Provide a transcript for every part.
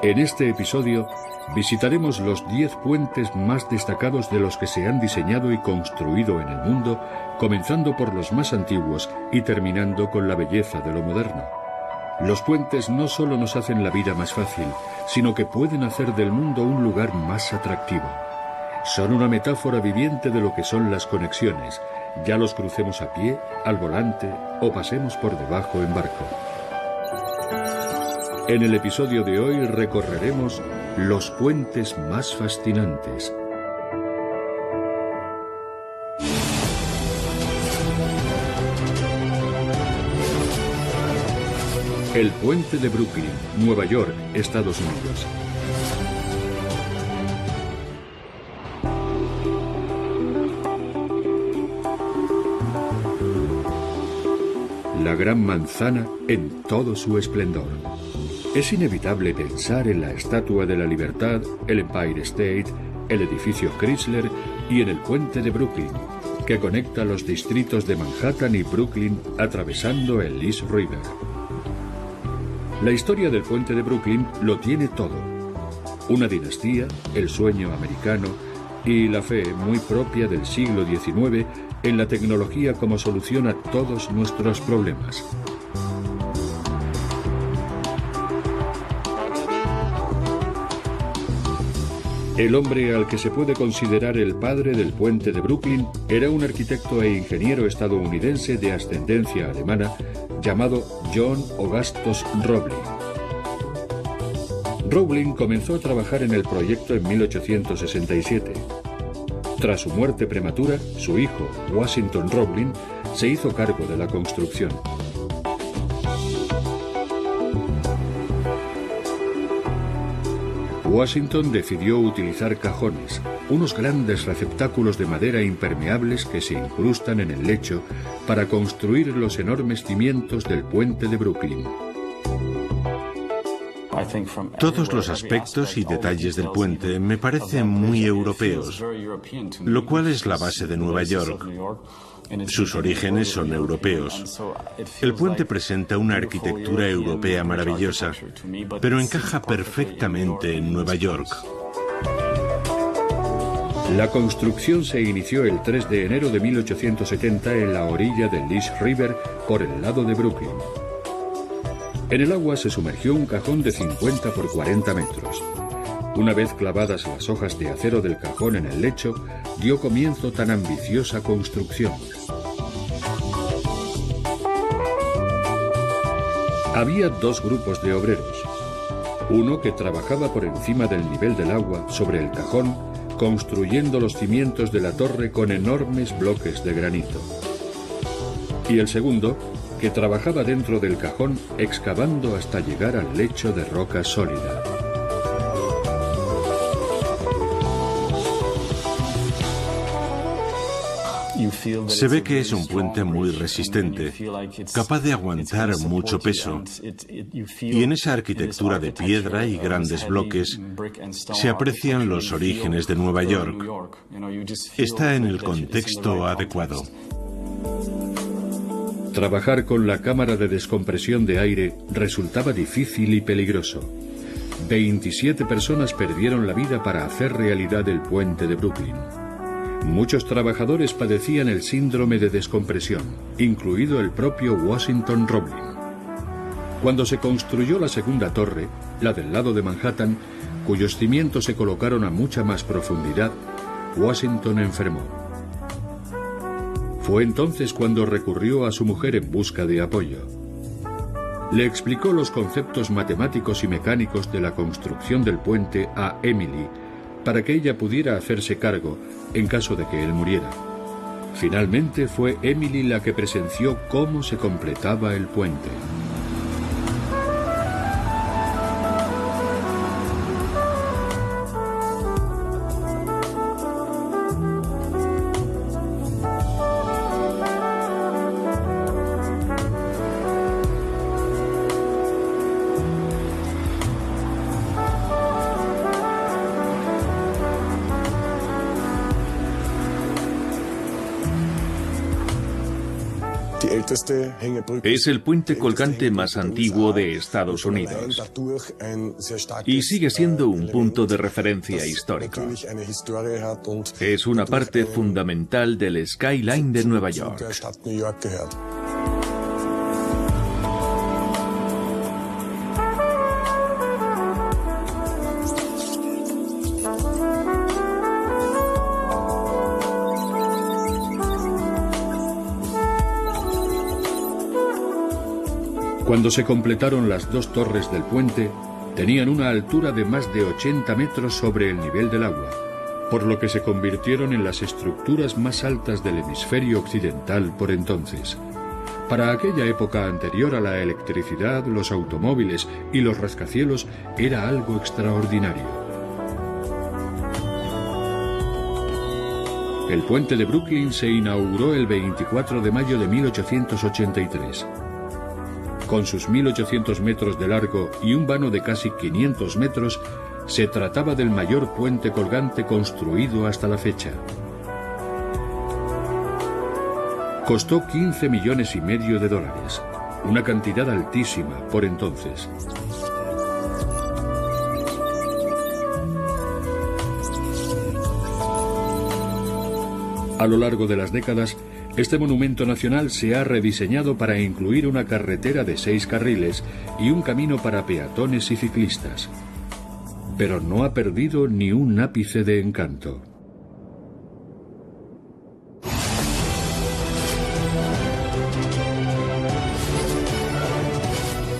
En este episodio visitaremos los 10 puentes más destacados de los que se han diseñado y construido en el mundo, comenzando por los más antiguos y terminando con la belleza de lo moderno. Los puentes no solo nos hacen la vida más fácil, sino que pueden hacer del mundo un lugar más atractivo. Son una metáfora viviente de lo que son las conexiones, ya los crucemos a pie, al volante o pasemos por debajo en barco. En el episodio de hoy recorreremos los puentes más fascinantes. El puente de Brooklyn, Nueva York, Estados Unidos. La Gran Manzana en todo su esplendor. Es inevitable pensar en la Estatua de la Libertad, el Empire State, el edificio Chrysler y en el puente de Brooklyn, que conecta los distritos de Manhattan y Brooklyn atravesando el East River. La historia del puente de Brooklyn lo tiene todo. Una dinastía, el sueño americano y la fe muy propia del siglo XIX en la tecnología como solución a todos nuestros problemas. El hombre al que se puede considerar el padre del puente de Brooklyn era un arquitecto e ingeniero estadounidense de ascendencia alemana llamado John Augustus Roebling. Roebling comenzó a trabajar en el proyecto en 1867. Tras su muerte prematura, su hijo, Washington Roebling, se hizo cargo de la construcción. Washington decidió utilizar cajones, unos grandes receptáculos de madera impermeables que se incrustan en el lecho para construir los enormes cimientos del puente de Brooklyn. Todos los aspectos y detalles del puente me parecen muy europeos, lo cual es la base de Nueva York. Sus orígenes son europeos. El puente presenta una arquitectura europea maravillosa, pero encaja perfectamente en Nueva York. La construcción se inició el 3 de enero de 1870 en la orilla del East River por el lado de Brooklyn. En el agua se sumergió un cajón de 50 por 40 metros. Una vez clavadas las hojas de acero del cajón en el lecho, dio comienzo tan ambiciosa construcción. Había dos grupos de obreros. Uno que trabajaba por encima del nivel del agua sobre el cajón, construyendo los cimientos de la torre con enormes bloques de granito. Y el segundo, que trabajaba dentro del cajón excavando hasta llegar al lecho de roca sólida. Se ve que es un puente muy resistente, capaz de aguantar mucho peso, y en esa arquitectura de piedra y grandes bloques se aprecian los orígenes de Nueva York. Está en el contexto adecuado. Trabajar con la cámara de descompresión de aire resultaba difícil y peligroso. 27 personas perdieron la vida para hacer realidad el puente de Brooklyn. Muchos trabajadores padecían el síndrome de descompresión, incluido el propio Washington Roebling. Cuando se construyó la segunda torre, la del lado de Manhattan, cuyos cimientos se colocaron a mucha más profundidad, Washington enfermó. Fue entonces cuando recurrió a su mujer en busca de apoyo. Le explicó los conceptos matemáticos y mecánicos de la construcción del puente a Emily, para que ella pudiera hacerse cargo en caso de que él muriera. Finalmente fue Emily la que presenció cómo se completaba el puente. Es el puente colgante más antiguo de Estados Unidos y sigue siendo un punto de referencia histórico. Es una parte fundamental del skyline de Nueva York. Cuando se completaron las dos torres del puente, tenían una altura de más de 80 metros sobre el nivel del agua, por lo que se convirtieron en las estructuras más altas del hemisferio occidental por entonces. Para aquella época anterior a la electricidad, los automóviles y los rascacielos era algo extraordinario. El puente de Brooklyn se inauguró el 24 de mayo de 1883. Con sus 1.800 metros de largo y un vano de casi 500 metros, se trataba del mayor puente colgante construido hasta la fecha. Costó $15,5 millones, una cantidad altísima por entonces. A lo largo de las décadas, este monumento nacional se ha rediseñado para incluir una carretera de 6 carriles y un camino para peatones y ciclistas. Pero no ha perdido ni un ápice de encanto.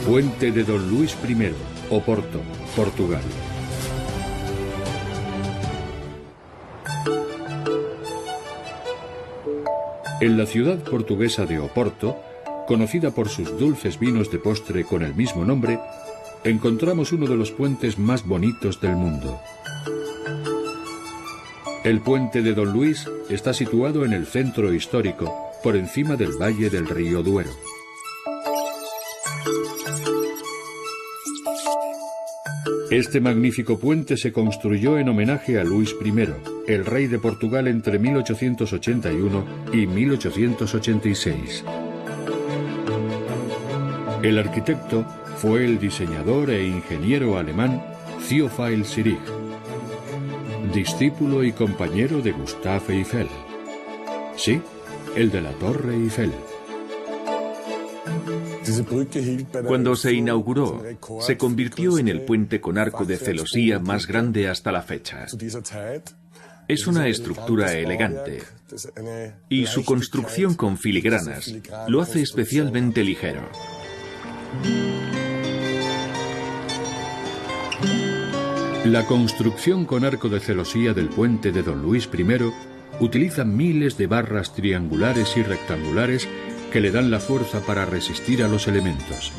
Puente de Don Luís I, Oporto, Portugal. En la ciudad portuguesa de Oporto, conocida por sus dulces vinos de postre con el mismo nombre, encontramos uno de los puentes más bonitos del mundo. El puente de Don Luís está situado en el centro histórico, por encima del valle del río Duero. Este magnífico puente se construyó en homenaje a Luis I, el rey de Portugal entre 1881 y 1886. El arquitecto fue el diseñador e ingeniero alemán Theophil Seyrig, discípulo y compañero de Gustave Eiffel. Sí, el de la Torre Eiffel. Cuando se inauguró, se convirtió en el puente con arco de celosía más grande hasta la fecha. Es una estructura elegante y su construcción con filigranas lo hace especialmente ligero. La construcción con arco de celosía del puente de Don Luís I utiliza miles de barras triangulares y rectangulares que le dan la fuerza para resistir a los elementos.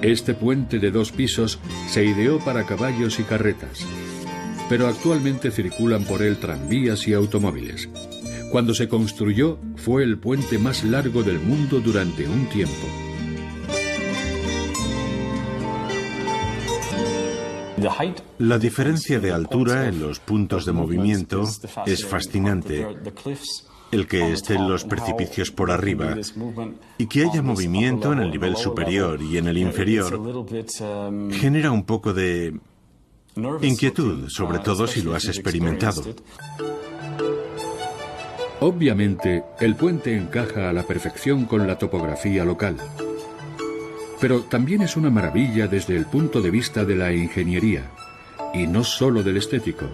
Este puente de 2 pisos se ideó para caballos y carretas, pero actualmente circulan por él tranvías y automóviles. Cuando se construyó, fue el puente más largo del mundo durante un tiempo. La diferencia de altura en los puntos de movimiento es fascinante. El que estén los precipicios por arriba y que haya movimiento en el nivel superior y en el inferior genera un poco de inquietud, sobre todo si lo has experimentado. Obviamente, el puente encaja a la perfección con la topografía local. Pero también es una maravilla desde el punto de vista de la ingeniería, y no solo del estético.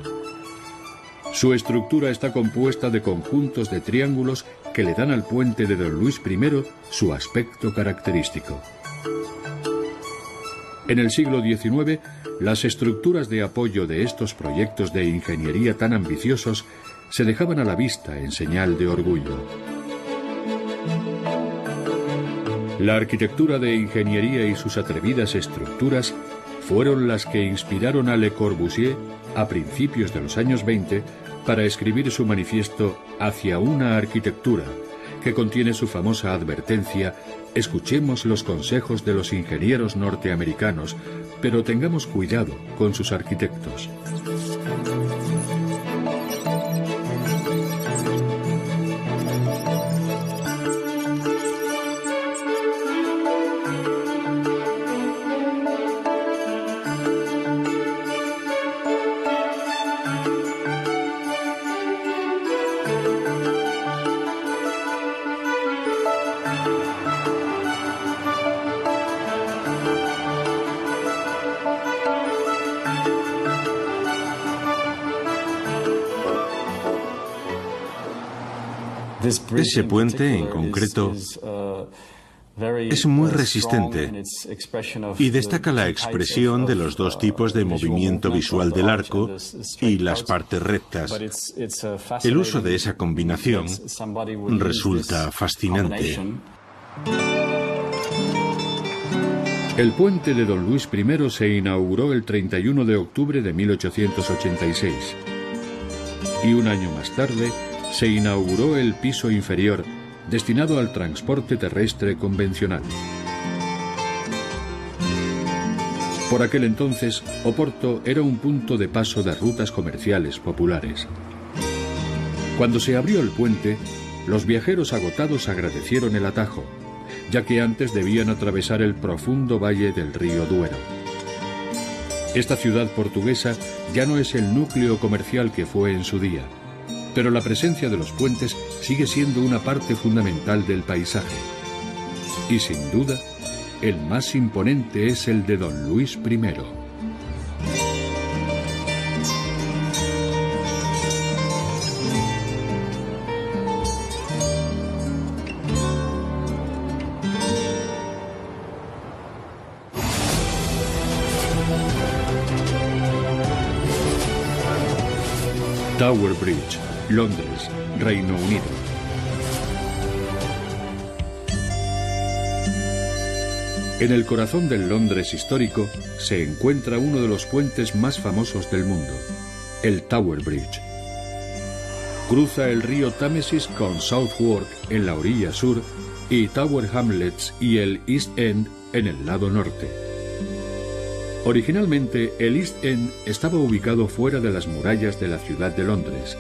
Su estructura está compuesta de conjuntos de triángulos que le dan al puente de Don Luís I su aspecto característico. En el siglo XIX, las estructuras de apoyo de estos proyectos de ingeniería tan ambiciosos se dejaban a la vista en señal de orgullo. La arquitectura de ingeniería y sus atrevidas estructuras fueron las que inspiraron a Le Corbusier a principios de los años 20 para escribir su manifiesto Hacia una arquitectura, que contiene su famosa advertencia: escuchemos los consejos de los ingenieros norteamericanos, pero tengamos cuidado con sus arquitectos. Ese puente en concreto es muy resistente y destaca la expresión de los dos tipos de movimiento visual del arco y las partes rectas. El uso de esa combinación resulta fascinante. El puente de Don Luis I se inauguró el 31 de octubre de 1886 y un año más tarde se inauguró el piso inferior destinado al transporte terrestre convencional. Por aquel entonces, Oporto era un punto de paso de rutas comerciales populares. Cuando se abrió el puente, los viajeros agotados agradecieron el atajo, ya que antes debían atravesar el profundo valle del río Duero. Esta ciudad portuguesa ya no es el núcleo comercial que fue en su día, pero la presencia de los puentes sigue siendo una parte fundamental del paisaje. Y sin duda, el más imponente es el de Don Luis I. Tower Bridge, Londres, Reino Unido. En el corazón del Londres histórico se encuentra uno de los puentes más famosos del mundo, el Tower Bridge. Cruza el río Támesis con Southwark en la orilla sur y Tower Hamlets y el East End en el lado norte. Originalmente, el East End estaba ubicado fuera de las murallas de la ciudad de Londres.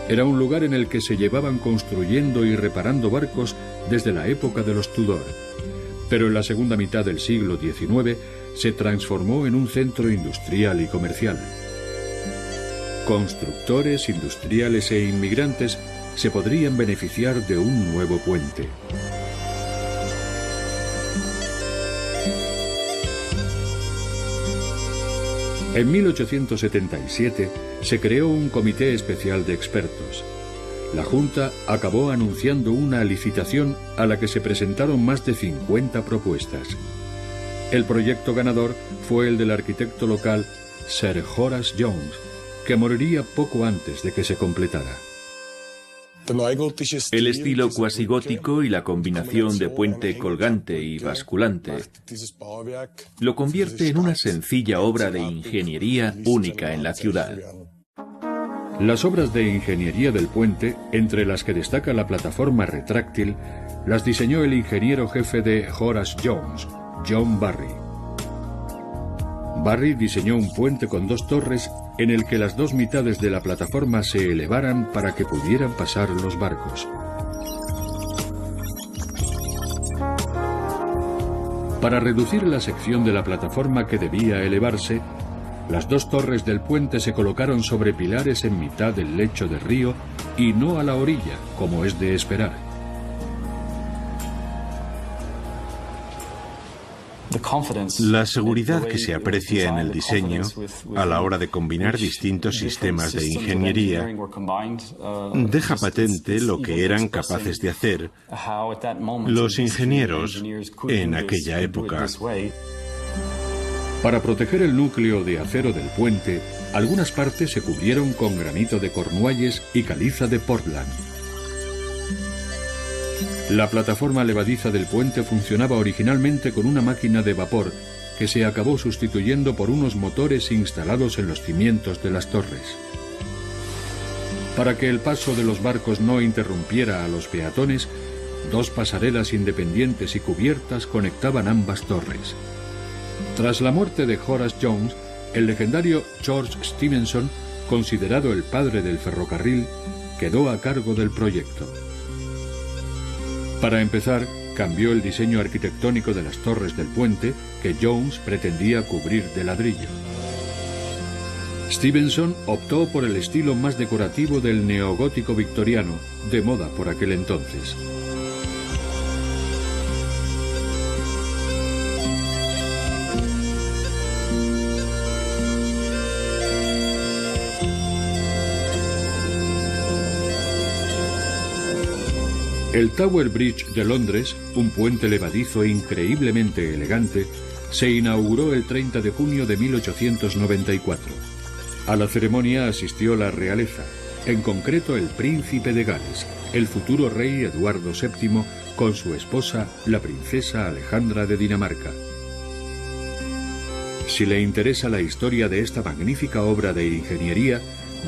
Era un lugar en el que se llevaban construyendo y reparando barcos desde la época de los Tudor. Pero en la segunda mitad del siglo XIX se transformó en un centro industrial y comercial. Constructores, industriales e inmigrantes se podrían beneficiar de un nuevo puente. En 1877 se creó un comité especial de expertos. La Junta acabó anunciando una licitación a la que se presentaron más de 50 propuestas. El proyecto ganador fue el del arquitecto local Sir Horace Jones, que moriría poco antes de que se completara. El estilo cuasigótico y la combinación de puente colgante y basculante lo convierte en una sencilla obra de ingeniería única en la ciudad. Las obras de ingeniería del puente, entre las que destaca la plataforma retráctil, las diseñó el ingeniero jefe de Horace Jones, John Barry. Barry diseñó un puente con dos torres en el que las dos mitades de la plataforma se elevaran para que pudieran pasar los barcos. Para reducir la sección de la plataforma que debía elevarse, las dos torres del puente se colocaron sobre pilares en mitad del lecho del río y no a la orilla, como es de esperar. La seguridad que se aprecia en el diseño a la hora de combinar distintos sistemas de ingeniería deja patente lo que eran capaces de hacer los ingenieros en aquella época. Para proteger el núcleo de acero del puente, algunas partes se cubrieron con granito de Cornualles y caliza de Portland. La plataforma levadiza del puente funcionaba originalmente con una máquina de vapor que se acabó sustituyendo por unos motores instalados en los cimientos de las torres. Para que el paso de los barcos no interrumpiera a los peatones, dos pasarelas independientes y cubiertas conectaban ambas torres. Tras la muerte de Horace Jones, el legendario George Stephenson, considerado el padre del ferrocarril, quedó a cargo del proyecto. Para empezar, cambió el diseño arquitectónico de las torres del puente que Jones pretendía cubrir de ladrillo. Stephenson optó por el estilo más decorativo del neogótico victoriano, de moda por aquel entonces. El Tower Bridge de Londres, un puente levadizo increíblemente elegante, se inauguró el 30 de junio de 1894. A la ceremonia asistió la realeza, en concreto el príncipe de Gales, el futuro rey Eduardo VII, con su esposa, la princesa Alejandra de Dinamarca. Si le interesa la historia de esta magnífica obra de ingeniería,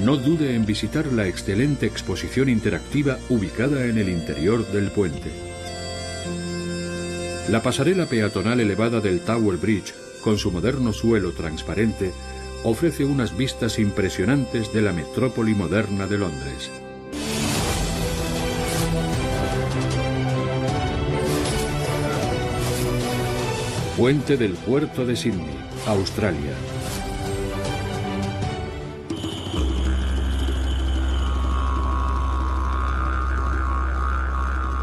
no dude en visitar la excelente exposición interactiva ubicada en el interior del puente. La pasarela peatonal elevada del Tower Bridge, con su moderno suelo transparente, ofrece unas vistas impresionantes de la metrópoli moderna de Londres. Puente del puerto de Sídney, Australia.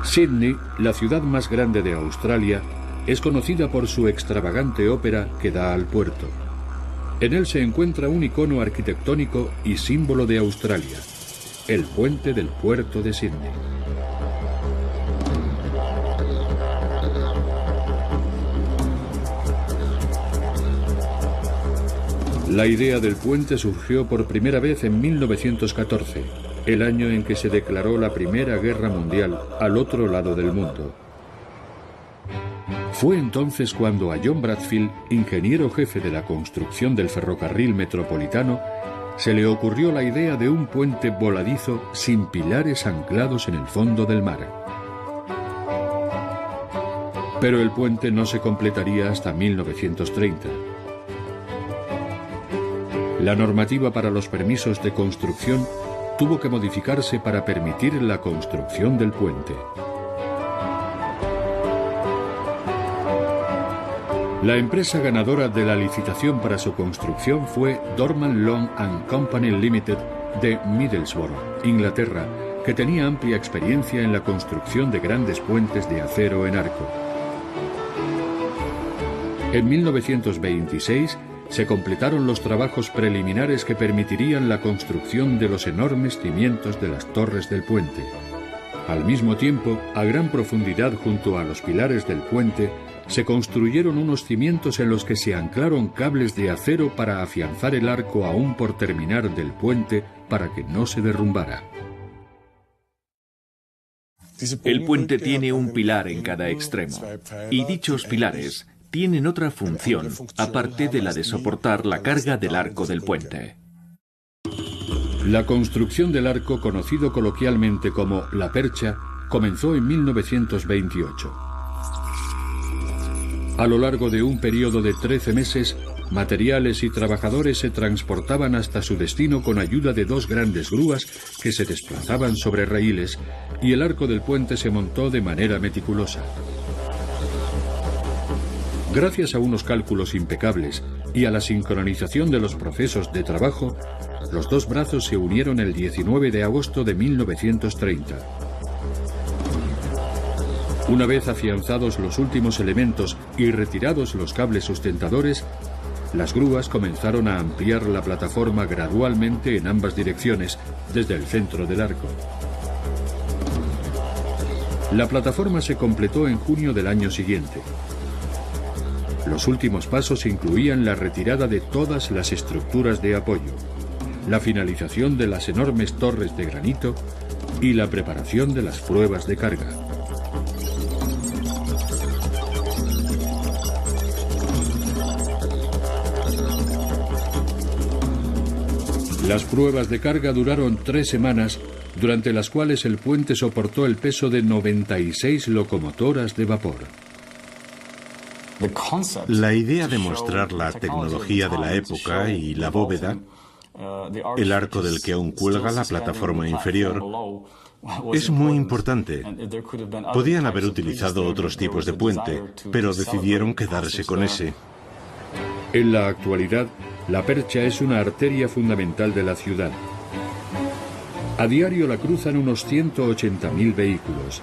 Sídney, la ciudad más grande de Australia, es conocida por su extravagante ópera que da al puerto. En él se encuentra un icono arquitectónico y símbolo de Australia, el puente del puerto de Sídney. La idea del puente surgió por primera vez en 1914, el año en que se declaró la Primera Guerra Mundial al otro lado del mundo. Fue entonces cuando a John Bradfield, ingeniero jefe de la construcción del ferrocarril metropolitano, se le ocurrió la idea de un puente voladizo sin pilares anclados en el fondo del mar. Pero el puente no se completaría hasta 1930. La normativa para los permisos de construcción tuvo que modificarse para permitir la construcción del puente. La empresa ganadora de la licitación para su construcción fue Dorman Long and Company Limited de Middlesbrough, Inglaterra, que tenía amplia experiencia en la construcción de grandes puentes de acero en arco. En 1926 se completaron los trabajos preliminares que permitirían la construcción de los enormes cimientos de las torres del puente. Al mismo tiempo, a gran profundidad junto a los pilares del puente, se construyeron unos cimientos en los que se anclaron cables de acero para afianzar el arco aún por terminar del puente para que no se derrumbara. El puente tiene un pilar en cada extremo, y dichos pilares tienen otra función, aparte de la de soportar la carga del arco del puente. La construcción del arco, conocido coloquialmente como la percha, comenzó en 1928. A lo largo de un periodo de 13 meses, materiales y trabajadores se transportaban hasta su destino con ayuda de dos grandes grúas que se desplazaban sobre raíles, y el arco del puente se montó de manera meticulosa. Gracias a unos cálculos impecables y a la sincronización de los procesos de trabajo, los dos brazos se unieron el 19 de agosto de 1930. Una vez afianzados los últimos elementos y retirados los cables sustentadores, las grúas comenzaron a ampliar la plataforma gradualmente en ambas direcciones, desde el centro del arco. La plataforma se completó en junio del año siguiente. Los últimos pasos incluían la retirada de todas las estructuras de apoyo, la finalización de las enormes torres de granito y la preparación de las pruebas de carga. Las pruebas de carga duraron 3 semanas, durante las cuales el puente soportó el peso de 96 locomotoras de vapor. La idea de mostrar la tecnología de la época y la bóveda, el arco del que aún cuelga la plataforma inferior, es muy importante. Podían haber utilizado otros tipos de puente, pero decidieron quedarse con ese. En la actualidad, la percha es una arteria fundamental de la ciudad. A diario la cruzan unos 180.000 vehículos.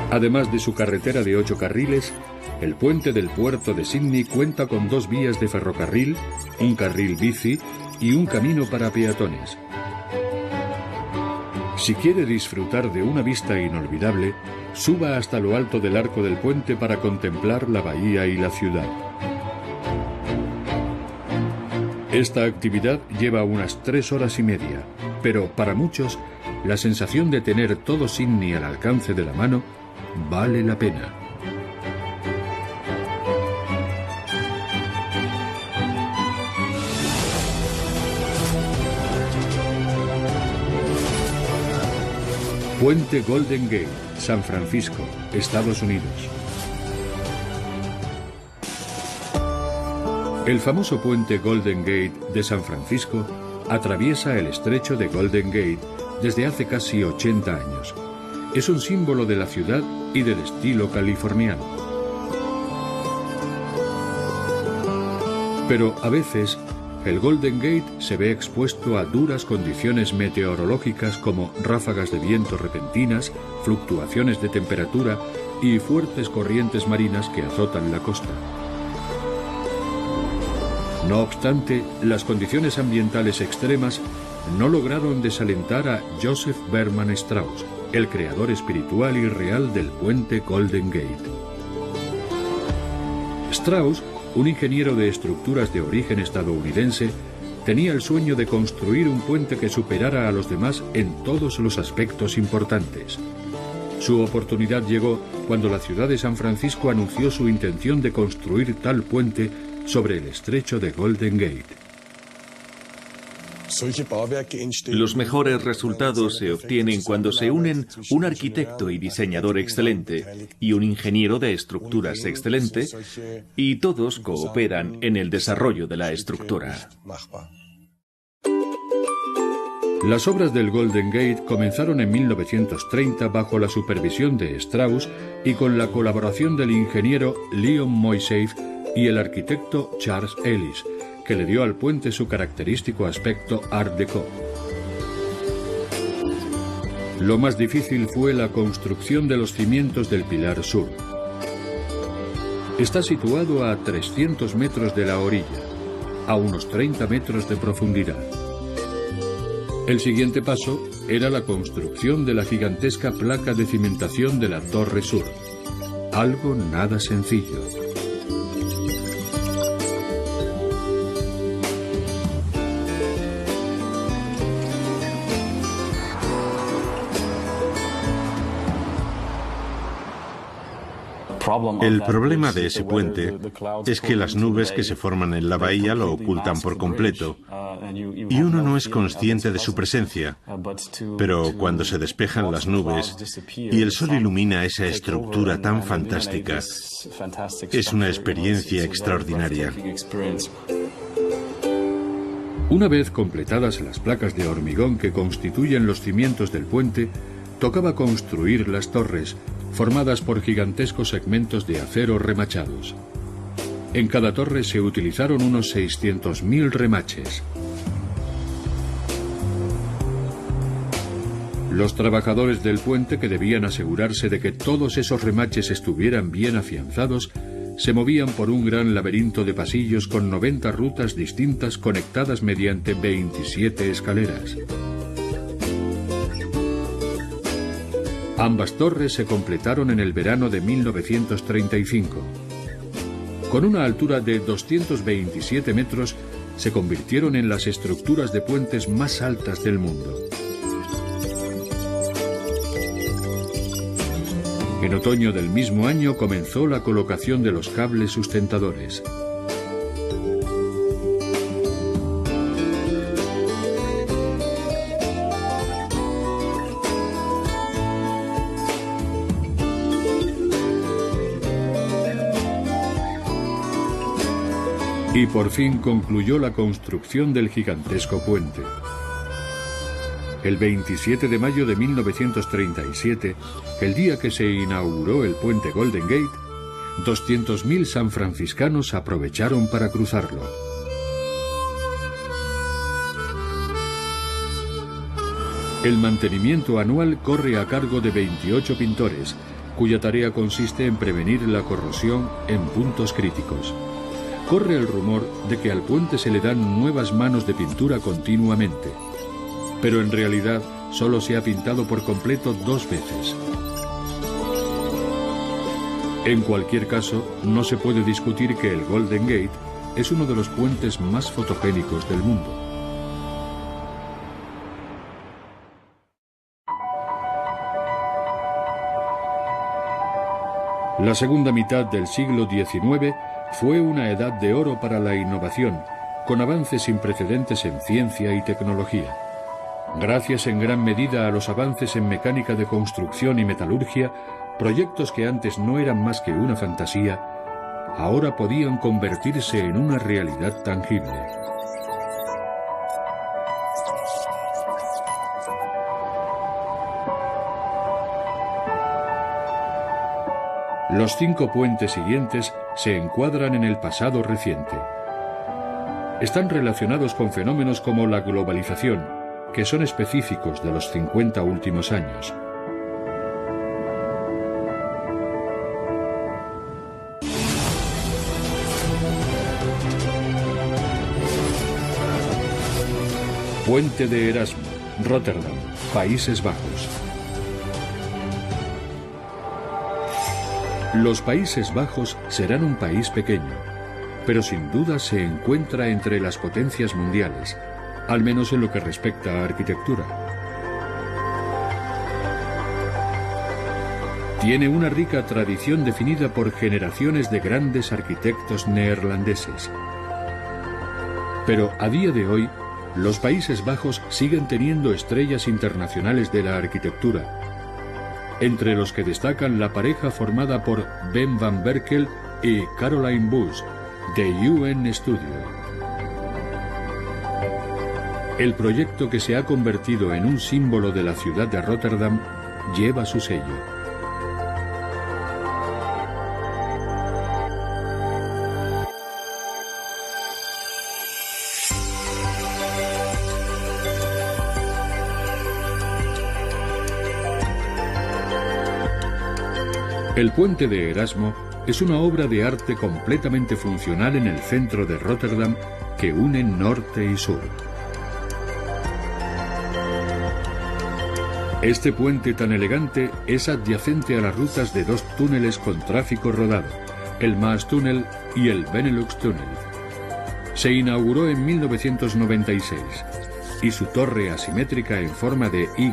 Además de su carretera de 8 carriles, el puente del puerto de Sídney cuenta con 2 vías de ferrocarril, un carril bici y un camino para peatones. Si quiere disfrutar de una vista inolvidable, suba hasta lo alto del arco del puente para contemplar la bahía y la ciudad. Esta actividad lleva unas 3 horas y media, pero para muchos, la sensación de tener todo Sydney al alcance de la mano vale la pena. Puente Golden Gate, San Francisco, Estados Unidos. El famoso puente Golden Gate de San Francisco atraviesa el estrecho de Golden Gate desde hace casi 80 años. Es un símbolo de la ciudad y del estilo californiano. Pero a veces, el Golden Gate se ve expuesto a duras condiciones meteorológicas como ráfagas de viento repentinas, fluctuaciones de temperatura y fuertes corrientes marinas que azotan la costa. No obstante, las condiciones ambientales extremas no lograron desalentar a Joseph Berman Strauss, el creador espiritual y real del puente Golden Gate. Strauss, un ingeniero de estructuras de origen estadounidense, tenía el sueño de construir un puente que superara a los demás en todos los aspectos importantes. Su oportunidad llegó cuando la ciudad de San Francisco anunció su intención de construir tal puente sobre el estrecho de Golden Gate. Los mejores resultados se obtienen cuando se unen un arquitecto y diseñador excelente y un ingeniero de estructuras excelente, y todos cooperan en el desarrollo de la estructura. Las obras del Golden Gate comenzaron en 1930 bajo la supervisión de Strauss y con la colaboración del ingeniero Leon Moisseiff y el arquitecto Charles Ellis, que le dio al puente su característico aspecto Art Deco. Lo más difícil fue la construcción de los cimientos del pilar sur. Está situado a 300 metros de la orilla, a unos 30 metros de profundidad. El siguiente paso era la construcción de la gigantesca placa de cimentación de la torre sur. Algo nada sencillo. El problema de ese puente es que las nubes que se forman en la bahía lo ocultan por completo y uno no es consciente de su presencia, pero cuando se despejan las nubes y el sol ilumina esa estructura tan fantástica, es una experiencia extraordinaria. Una vez completadas las placas de hormigón que constituyen los cimientos del puente, tocaba construir las torres, formadas por gigantescos segmentos de acero remachados. En cada torre se utilizaron unos 600.000 remaches. Los trabajadores del puente, que debían asegurarse de que todos esos remaches estuvieran bien afianzados, se movían por un gran laberinto de pasillos con 90 rutas distintas conectadas mediante 27 escaleras. Ambas torres se completaron en el verano de 1935. Con una altura de 227 metros, se convirtieron en las estructuras de puentes más altas del mundo. En otoño del mismo año comenzó la colocación de los cables sustentadores. Y por fin concluyó la construcción del gigantesco puente. El 27 de mayo de 1937, el día que se inauguró el puente Golden Gate, 200.000 sanfranciscanos aprovecharon para cruzarlo. El mantenimiento anual corre a cargo de 28 pintores, cuya tarea consiste en prevenir la corrosión en puntos críticos. Corre el rumor de que al puente se le dan nuevas manos de pintura continuamente, pero en realidad solo se ha pintado por completo 2 veces. En cualquier caso, no se puede discutir que el Golden Gate es uno de los puentes más fotogénicos del mundo. La segunda mitad del siglo XIX fue una edad de oro para la innovación, con avances sin precedentes en ciencia y tecnología. Gracias en gran medida a los avances en mecánica de construcción y metalurgia, proyectos que antes no eran más que una fantasía, ahora podían convertirse en una realidad tangible. Los 5 puentes siguientes se encuadran en el pasado reciente. Están relacionados con fenómenos como la globalización, que son específicos de los 50 últimos años. Puente de Erasmo, Rotterdam, Países Bajos. Los Países Bajos serán un país pequeño, pero sin duda se encuentra entre las potencias mundiales, al menos en lo que respecta a arquitectura. Tiene una rica tradición definida por generaciones de grandes arquitectos neerlandeses. Pero a día de hoy, los Países Bajos siguen teniendo estrellas internacionales de la arquitectura, entre los que destacan la pareja formada por Ben van Berkel y Caroline Busch, de UN Studio. El proyecto, que se ha convertido en un símbolo de la ciudad de Rotterdam, lleva su sello. El puente de Erasmo es una obra de arte completamente funcional en el centro de Rotterdam que une norte y sur. Este puente tan elegante es adyacente a las rutas de 2 túneles con tráfico rodado, el Maastunnel y el Benelux Tunnel. Se inauguró en 1996 y su torre asimétrica en forma de Y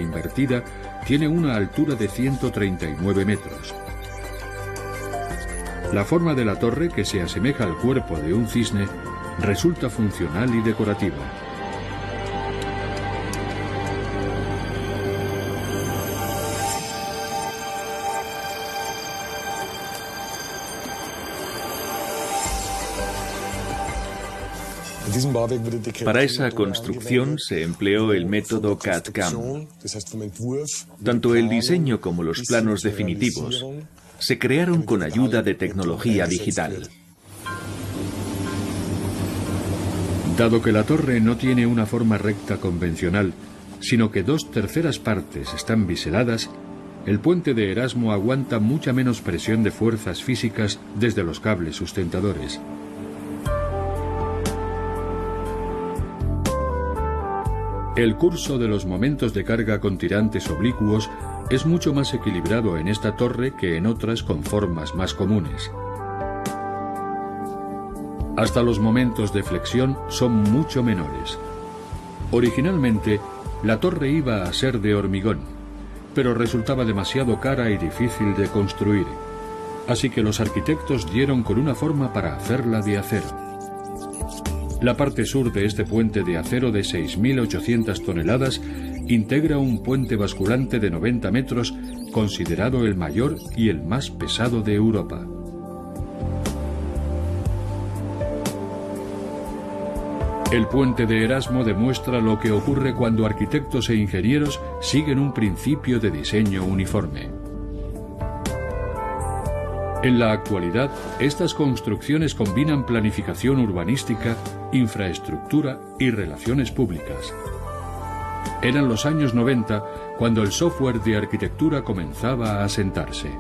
invertida tiene una altura de 139 metros. La forma de la torre, que se asemeja al cuerpo de un cisne, resulta funcional y decorativa. Para esa construcción se empleó el método CAD/CAM. Tanto el diseño como los planos definitivos se crearon con ayuda de tecnología digital. Dado que la torre no tiene una forma recta convencional, sino que 2/3 partes están biseladas, el puente de Erasmo aguanta mucha menos presión de fuerzas físicas desde los cables sustentadores. El curso de los momentos de carga con tirantes oblicuos es mucho más equilibrado en esta torre que en otras con formas más comunes. Hasta los momentos de flexión son mucho menores. Originalmente, la torre iba a ser de hormigón, pero resultaba demasiado cara y difícil de construir, así que los arquitectos dieron con una forma para hacerla de acero. La parte sur de este puente de acero de 6.800 toneladas integra un puente basculante de 90 metros, considerado el mayor y el más pesado de Europa. El puente de Erasmo demuestra lo que ocurre cuando arquitectos e ingenieros siguen un principio de diseño uniforme. En la actualidad, estas construcciones combinan planificación urbanística, infraestructura y relaciones públicas. Eran los años 90 cuando el software de arquitectura comenzaba a asentarse.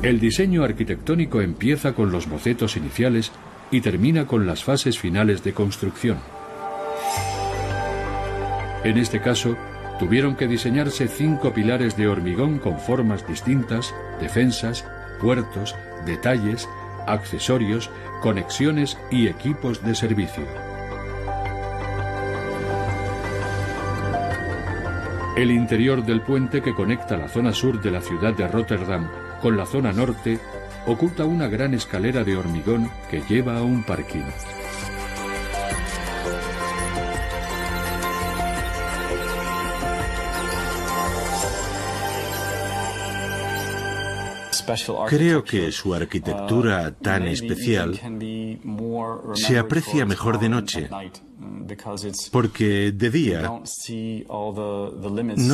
El diseño arquitectónico empieza con los bocetos iniciales y termina con las fases finales de construcción. En este caso, tuvieron que diseñarse 5 pilares de hormigón con formas distintas, defensas, puertos, detalles, accesorios, conexiones y equipos de servicio. El interior del puente que conecta la zona sur de la ciudad de Rotterdam con la zona norte oculta una gran escalera de hormigón que lleva a un parking. Creo que su arquitectura tan especial se aprecia mejor de noche, porque de día no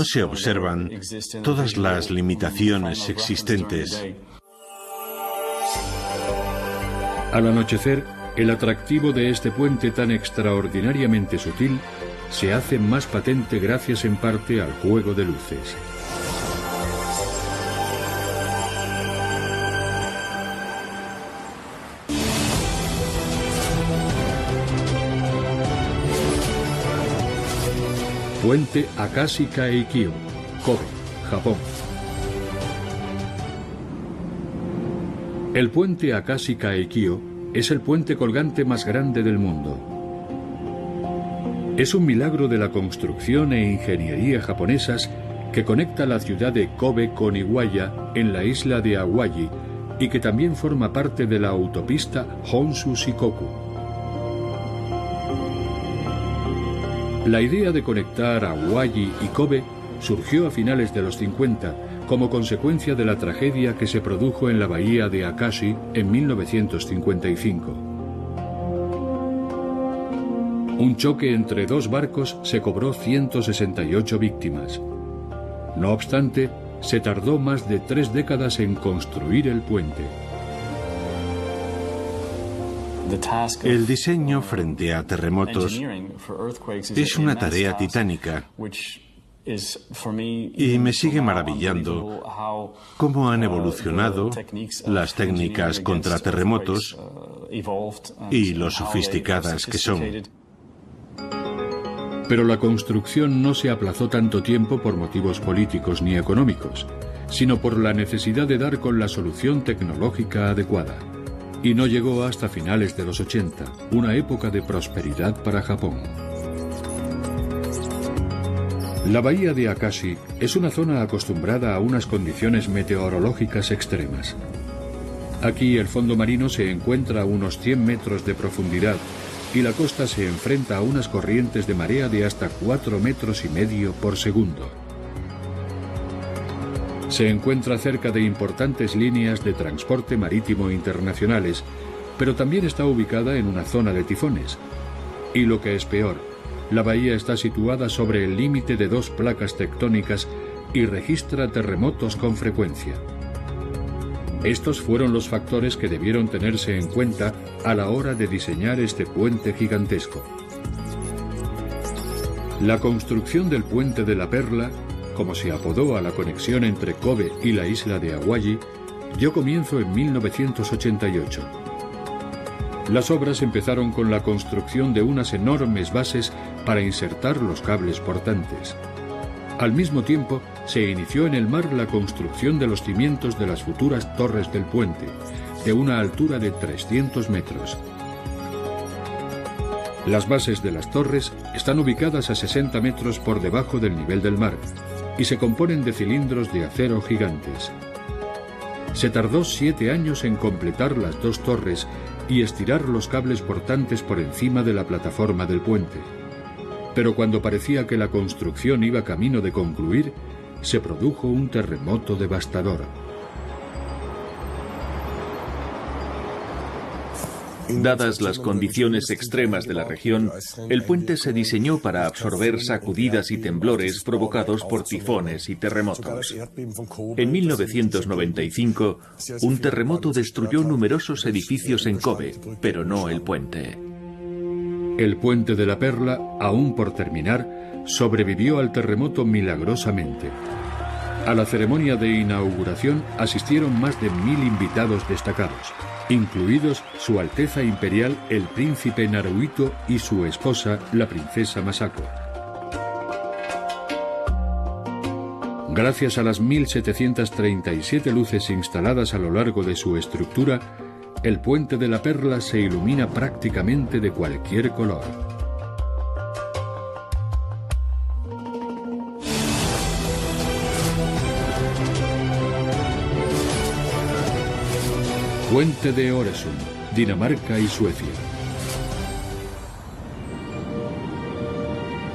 se observan todas las limitaciones existentes. Al anochecer, el atractivo de este puente tan extraordinariamente sutil se hace más patente gracias en parte al juego de luces. Puente Akashi Kaikyo, Kobe, Japón. El puente Akashi Kaikyo es el puente colgante más grande del mundo. Es un milagro de la construcción e ingeniería japonesas que conecta la ciudad de Kobe con Iwaya en la isla de Awaji y que también forma parte de la autopista Honshu-Shikoku. La idea de conectar Awaji y Kobe surgió a finales de los 50 como consecuencia de la tragedia que se produjo en la bahía de Akashi en 1955. Un choque entre 2 barcos se cobró 168 víctimas. No obstante, se tardó más de 3 décadas en construir el puente. El diseño frente a terremotos es una tarea titánica y me sigue maravillando cómo han evolucionado las técnicas contra terremotos y lo sofisticadas que son. Pero la construcción no se aplazó tanto tiempo por motivos políticos ni económicos, sino por la necesidad de dar con la solución tecnológica adecuada. Y no llegó hasta finales de los 80, una época de prosperidad para Japón. La bahía de Akashi es una zona acostumbrada a unas condiciones meteorológicas extremas. Aquí el fondo marino se encuentra a unos 100 metros de profundidad y la costa se enfrenta a unas corrientes de marea de hasta 4,5 metros por segundo. Se encuentra cerca de importantes líneas de transporte marítimo internacionales, pero también está ubicada en una zona de tifones. Y lo que es peor, la bahía está situada sobre el límite de 2 placas tectónicas y registra terremotos con frecuencia. Estos fueron los factores que debieron tenerse en cuenta a la hora de diseñar este puente gigantesco. La construcción del Puente de la Perla, como se apodó a la conexión entre Kobe y la isla de Awaji, dio comienzo en 1988. Las obras empezaron con la construcción de unas enormes bases para insertar los cables portantes. Al mismo tiempo, se inició en el mar la construcción de los cimientos de las futuras torres del puente, de una altura de 300 metros. Las bases de las torres están ubicadas a 60 metros por debajo del nivel del mar y se componen de cilindros de acero gigantes. Se tardó 7 años en completar las 2 torres y estirar los cables portantes por encima de la plataforma del puente. Pero cuando parecía que la construcción iba camino de concluir, se produjo un terremoto devastador. Dadas las condiciones extremas de la región, el puente se diseñó para absorber sacudidas y temblores provocados por tifones y terremotos. En 1995, un terremoto destruyó numerosos edificios en Kobe, pero no el puente. El Puente de la Perla, aún por terminar, sobrevivió al terremoto milagrosamente. A la ceremonia de inauguración asistieron más de 1000 invitados destacados, incluidos Su Alteza Imperial el Príncipe Naruhito y su esposa, la Princesa Masako. Gracias a las 1737 luces instaladas a lo largo de su estructura, el Puente de la Perla se ilumina prácticamente de cualquier color. Puente de Øresund, Dinamarca y Suecia.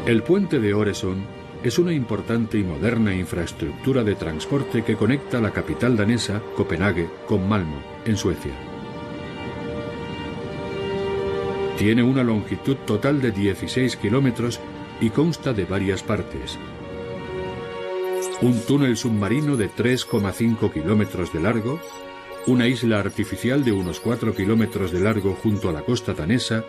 El Puente de Øresund es una importante y moderna infraestructura de transporte que conecta la capital danesa, Copenhague, con Malmö, en Suecia. Tiene una longitud total de 16 kilómetros y consta de varias partes. Un túnel submarino de 3,5 kilómetros de largo, una isla artificial de unos 4 kilómetros de largo junto a la costa danesa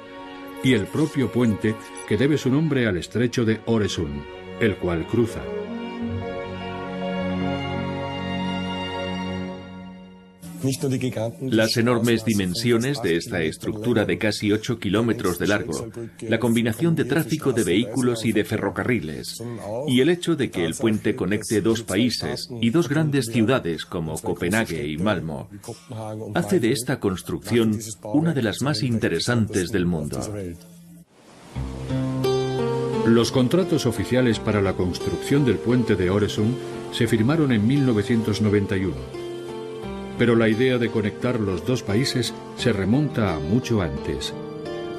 y el propio puente que debe su nombre al estrecho de Øresund, el cual cruza. Las enormes dimensiones de esta estructura de casi 8 kilómetros de largo, la combinación de tráfico de vehículos y de ferrocarriles, y el hecho de que el puente conecte dos países y dos grandes ciudades como Copenhague y Malmö, hace de esta construcción una de las más interesantes del mundo. Los contratos oficiales para la construcción del puente de Øresund se firmaron en 1991. Pero la idea de conectar los dos países se remonta a mucho antes.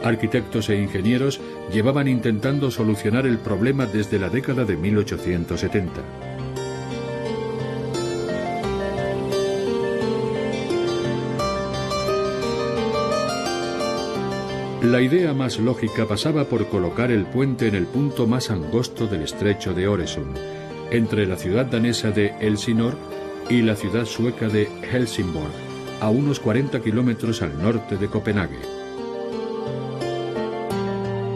Arquitectos e ingenieros llevaban intentando solucionar el problema desde la década de 1870. La idea más lógica pasaba por colocar el puente en el punto más angosto del estrecho de Øresund, entre la ciudad danesa de Elsinor y la ciudad sueca de Helsingborg, a unos 40 kilómetros al norte de Copenhague.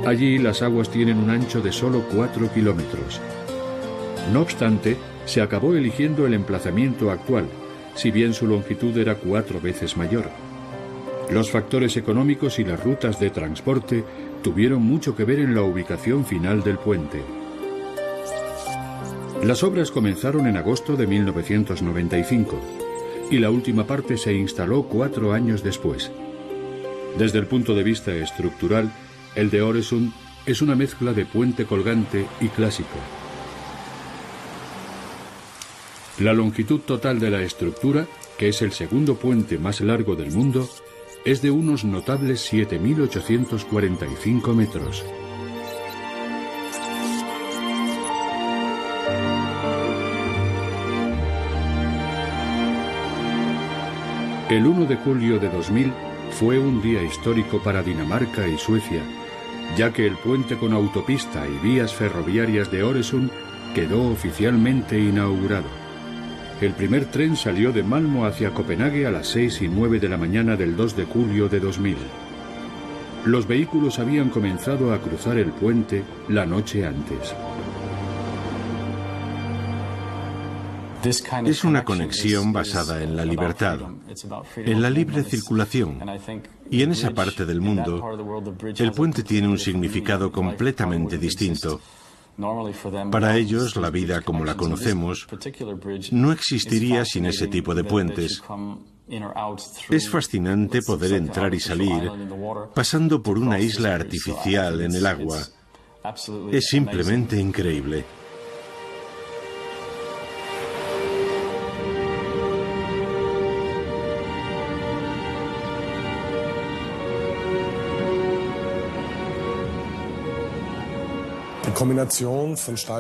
Allí las aguas tienen un ancho de solo 4 kilómetros. No obstante, se acabó eligiendo el emplazamiento actual, si bien su longitud era 4 veces mayor. Los factores económicos y las rutas de transporte tuvieron mucho que ver en la ubicación final del puente. Las obras comenzaron en agosto de 1995 y la última parte se instaló 4 años después. Desde el punto de vista estructural, el de Øresund es una mezcla de puente colgante y clásico. La longitud total de la estructura, que es el segundo puente más largo del mundo, es de unos notables 7.845 metros. El 1 de julio de 2000 fue un día histórico para Dinamarca y Suecia, ya que el puente con autopista y vías ferroviarias de Øresund quedó oficialmente inaugurado. El primer tren salió de Malmö hacia Copenhague a las 6:09 de la mañana del 2 de julio de 2000. Los vehículos habían comenzado a cruzar el puente la noche antes. Es una conexión basada en la libertad, en la libre circulación, y en esa parte del mundo, el puente tiene un significado completamente distinto. Para ellos, la vida como la conocemos no existiría sin ese tipo de puentes. Es fascinante poder entrar y salir pasando por una isla artificial en el agua. Es simplemente increíble.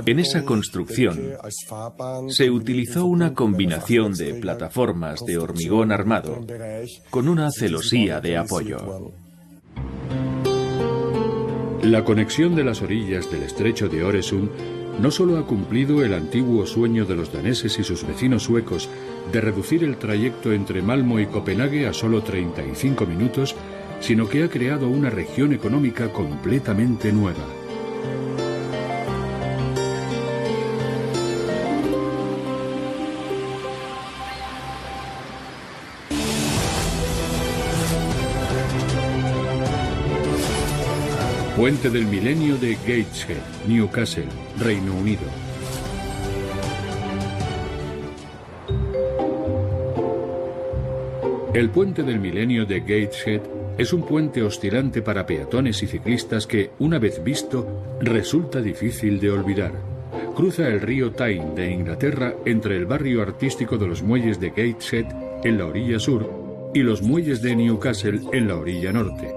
En esa construcción se utilizó una combinación de plataformas de hormigón armado con una celosía de apoyo. La conexión de las orillas del estrecho de Øresund no solo ha cumplido el antiguo sueño de los daneses y sus vecinos suecos de reducir el trayecto entre Malmö y Copenhague a solo 35 minutos, sino que ha creado una región económica completamente nueva. Puente del Milenio de Gateshead, Newcastle, Reino Unido. El Puente del Milenio de Gateshead es un puente oscilante para peatones y ciclistas que, una vez visto, resulta difícil de olvidar. Cruza el río Tyne de Inglaterra entre el barrio artístico de los muelles de Gateshead en la orilla sur y los muelles de Newcastle en la orilla norte.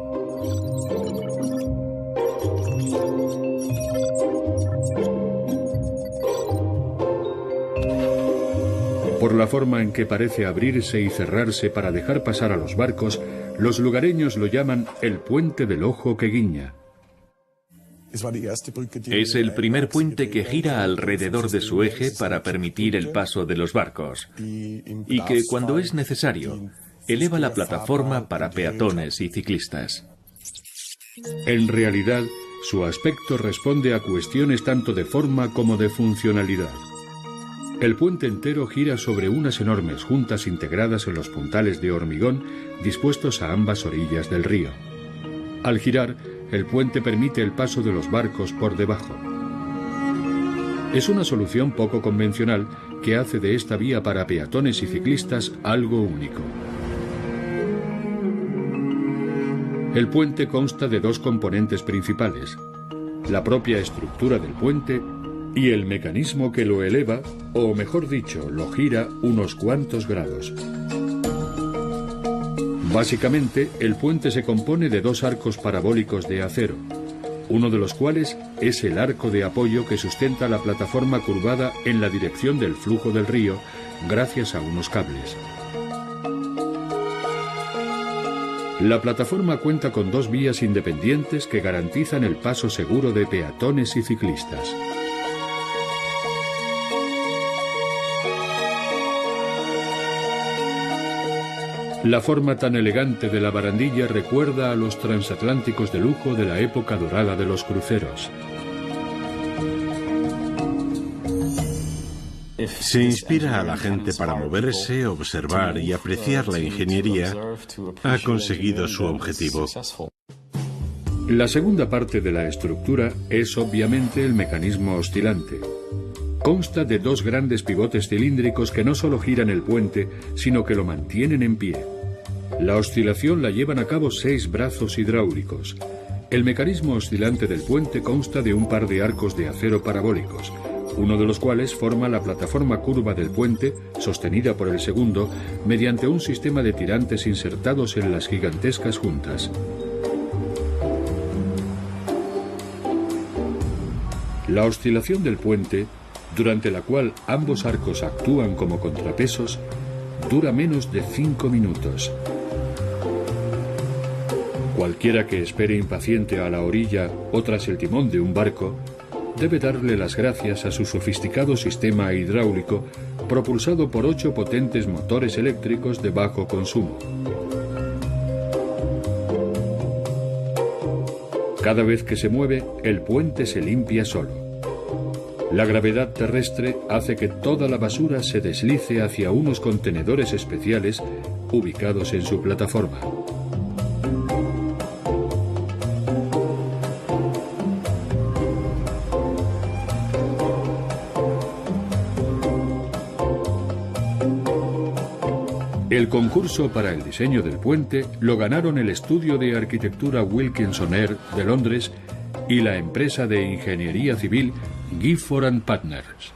Por la forma en que parece abrirse y cerrarse para dejar pasar a los barcos, los lugareños lo llaman el puente del ojo que guiña. Es el primer puente que gira alrededor de su eje para permitir el paso de los barcos y que, cuando es necesario, eleva la plataforma para peatones y ciclistas. En realidad, su aspecto responde a cuestiones tanto de forma como de funcionalidad. El puente entero gira sobre unas enormes juntas integradas en los puntales de hormigón dispuestos a ambas orillas del río. Al girar, el puente permite el paso de los barcos por debajo. Es una solución poco convencional que hace de esta vía para peatones y ciclistas algo único. El puente consta de dos componentes principales: la propia estructura del puente y el mecanismo que lo eleva, o mejor dicho, lo gira unos cuantos grados. Básicamente, el puente se compone de dos arcos parabólicos de acero, uno de los cuales es el arco de apoyo que sustenta la plataforma curvada en la dirección del flujo del río gracias a unos cables. La plataforma cuenta con dos vías independientes que garantizan el paso seguro de peatones y ciclistas. La forma tan elegante de la barandilla recuerda a los transatlánticos de lujo de la época dorada de los cruceros. Se inspira a la gente para moverse, observar y apreciar la ingeniería. Ha conseguido su objetivo. La segunda parte de la estructura es obviamente el mecanismo oscilante. Consta de dos grandes pivotes cilíndricos que no solo giran el puente, sino que lo mantienen en pie. La oscilación la llevan a cabo 6 brazos hidráulicos. El mecanismo oscilante del puente consta de un par de arcos de acero parabólicos, uno de los cuales forma la plataforma curva del puente, sostenida por el segundo, mediante un sistema de tirantes insertados en las gigantescas juntas. La oscilación del puente, durante la cual ambos arcos actúan como contrapesos, dura menos de 5 minutos. Cualquiera que espere impaciente a la orilla o tras el timón de un barco debe darle las gracias a su sofisticado sistema hidráulico propulsado por 8 potentes motores eléctricos de bajo consumo. Cada vez que se mueve, el puente se limpia solo. La gravedad terrestre hace que toda la basura se deslice hacia unos contenedores especiales ubicados en su plataforma. El concurso para el diseño del puente lo ganaron el estudio de arquitectura Wilkinson Eyre de Londres y la empresa de ingeniería civil Gifford & Partners.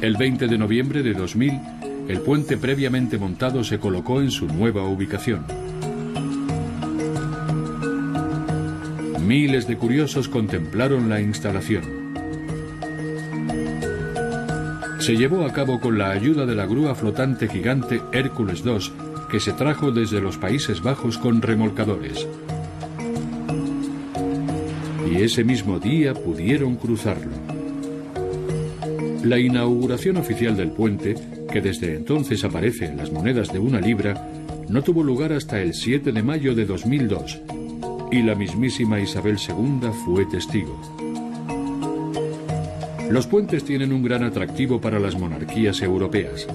El 20 de noviembre de 2000, el puente previamente montado se colocó en su nueva ubicación. Miles de curiosos contemplaron la instalación. Se llevó a cabo con la ayuda de la grúa flotante gigante Hércules II, que se trajo desde los Países Bajos con remolcadores. Y ese mismo día pudieron cruzarlo. La inauguración oficial del puente, que desde entonces aparece en las monedas de 1 libra, no tuvo lugar hasta el 7 de mayo de 2002, y la mismísima Isabel II fue testigo. Los puentes tienen un gran atractivo para las monarquías europeas.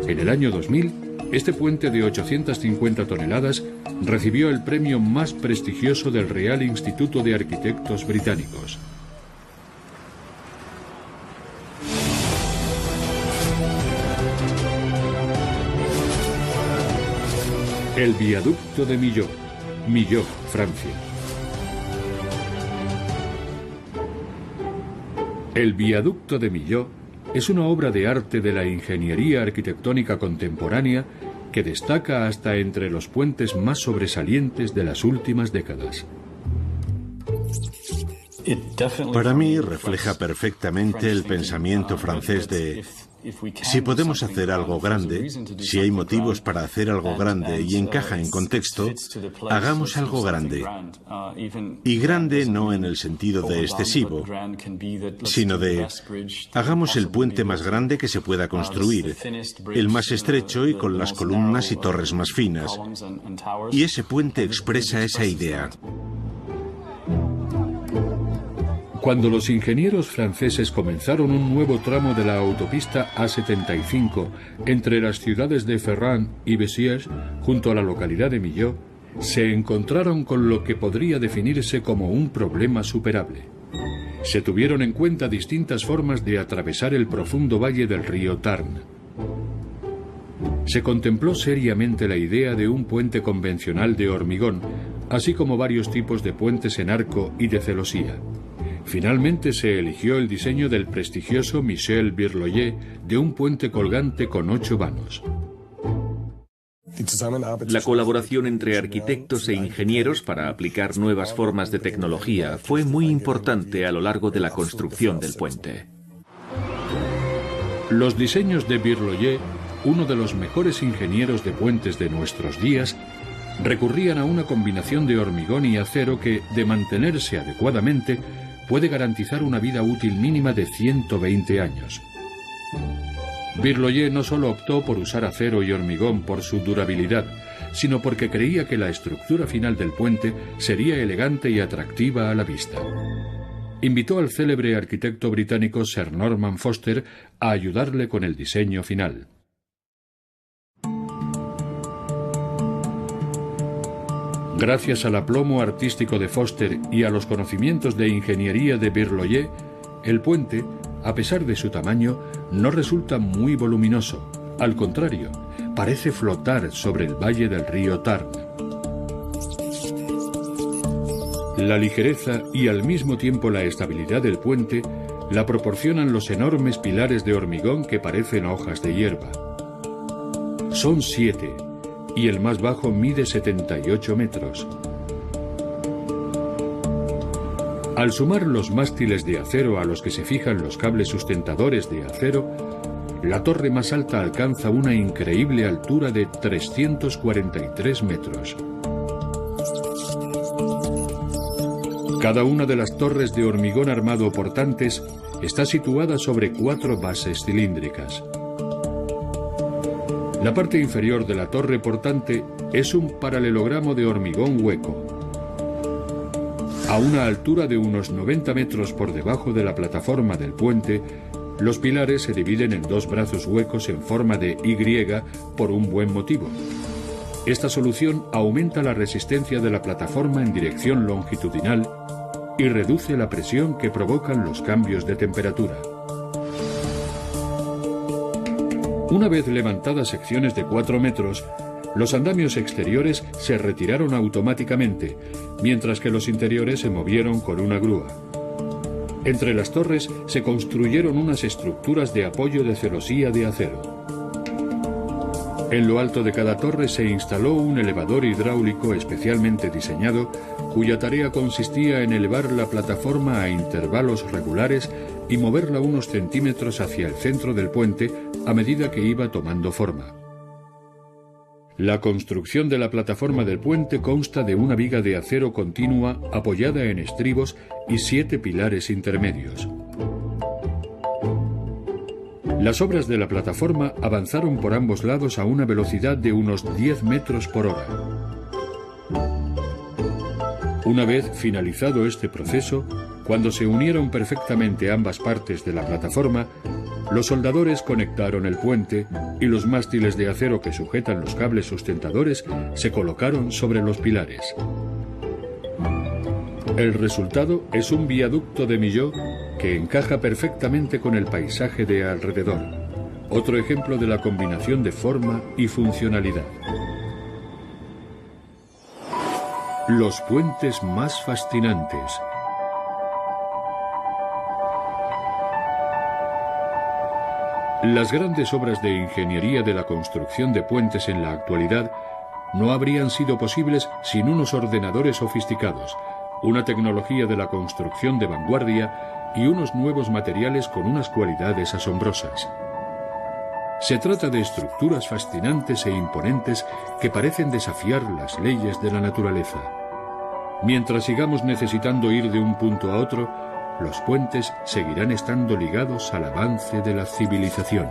En el año 2000, este puente de 850 toneladas recibió el premio más prestigioso del Real Instituto de Arquitectos Británicos. El viaducto de Millau, Millau, Francia. El viaducto de Millau es una obra de arte de la ingeniería arquitectónica contemporánea que destaca hasta entre los puentes más sobresalientes de las últimas décadas. Para mí refleja perfectamente el pensamiento francés de: si podemos hacer algo grande, si hay motivos para hacer algo grande y encaja en contexto, hagamos algo grande. Y grande no en el sentido de excesivo, sino de: hagamos el puente más grande que se pueda construir, el más estrecho y con las columnas y torres más finas. Y ese puente expresa esa idea. Cuando los ingenieros franceses comenzaron un nuevo tramo de la autopista A75 entre las ciudades de Ferrand y Béziers, junto a la localidad de Millau, se encontraron con lo que podría definirse como un problema superable. Se tuvieron en cuenta distintas formas de atravesar el profundo valle del río Tarn. Se contempló seriamente la idea de un puente convencional de hormigón, así como varios tipos de puentes en arco y de celosía. Finalmente se eligió el diseño del prestigioso Michel Birloyer de un puente colgante con 8 vanos. La colaboración entre arquitectos e ingenieros para aplicar nuevas formas de tecnología fue muy importante a lo largo de la construcción del puente. Los diseños de Birloyer, uno de los mejores ingenieros de puentes de nuestros días, recurrían a una combinación de hormigón y acero que, de mantenerse adecuadamente, puede garantizar una vida útil mínima de 120 años. Birloyer no solo optó por usar acero y hormigón por su durabilidad, sino porque creía que la estructura final del puente sería elegante y atractiva a la vista. Invitó al célebre arquitecto británico Sir Norman Foster a ayudarle con el diseño final. Gracias al aplomo artístico de Foster y a los conocimientos de ingeniería de Birloyer, el puente, a pesar de su tamaño, no resulta muy voluminoso. Al contrario, parece flotar sobre el valle del río Tarn. La ligereza y al mismo tiempo la estabilidad del puente la proporcionan los enormes pilares de hormigón que parecen hojas de hierba. Son 7. Y el más bajo mide 78 metros. Al sumar los mástiles de acero a los que se fijan los cables sustentadores de acero, la torre más alta alcanza una increíble altura de 343 metros. Cada una de las torres de hormigón armado portantes está situada sobre 4 bases cilíndricas. La parte inferior de la torre portante es un paralelogramo de hormigón hueco. A una altura de unos 90 metros por debajo de la plataforma del puente, los pilares se dividen en 2 brazos huecos en forma de Y por un buen motivo. Esta solución aumenta la resistencia de la plataforma en dirección longitudinal y reduce la presión que provocan los cambios de temperatura. Una vez levantadas secciones de 4 metros, los andamios exteriores se retiraron automáticamente, mientras que los interiores se movieron con una grúa. Entre las torres se construyeron unas estructuras de apoyo de celosía de acero. En lo alto de cada torre se instaló un elevador hidráulico especialmente diseñado, cuya tarea consistía en elevar la plataforma a intervalos regulares y moverla unos centímetros hacia el centro del puente a medida que iba tomando forma. La construcción de la plataforma del puente consta de una viga de acero continua apoyada en estribos y 7 pilares intermedios. Las obras de la plataforma avanzaron por ambos lados a una velocidad de unos 10 metros por hora. Una vez finalizado este proceso, cuando se unieron perfectamente ambas partes de la plataforma, Los soldadores conectaron el puente y los mástiles de acero que sujetan los cables sustentadores se colocaron sobre los pilares. El resultado es un viaducto de Millau que encaja perfectamente con el paisaje de alrededor. Otro ejemplo de la combinación de forma y funcionalidad. Los puentes más fascinantes. Las grandes obras de ingeniería de la construcción de puentes en la actualidad no habrían sido posibles sin unos ordenadores sofisticados, una tecnología de la construcción de vanguardia y unos nuevos materiales con unas cualidades asombrosas. Se trata de estructuras fascinantes e imponentes que parecen desafiar las leyes de la naturaleza. Mientras sigamos necesitando ir de un punto a otro, los puentes seguirán estando ligados al avance de la civilización.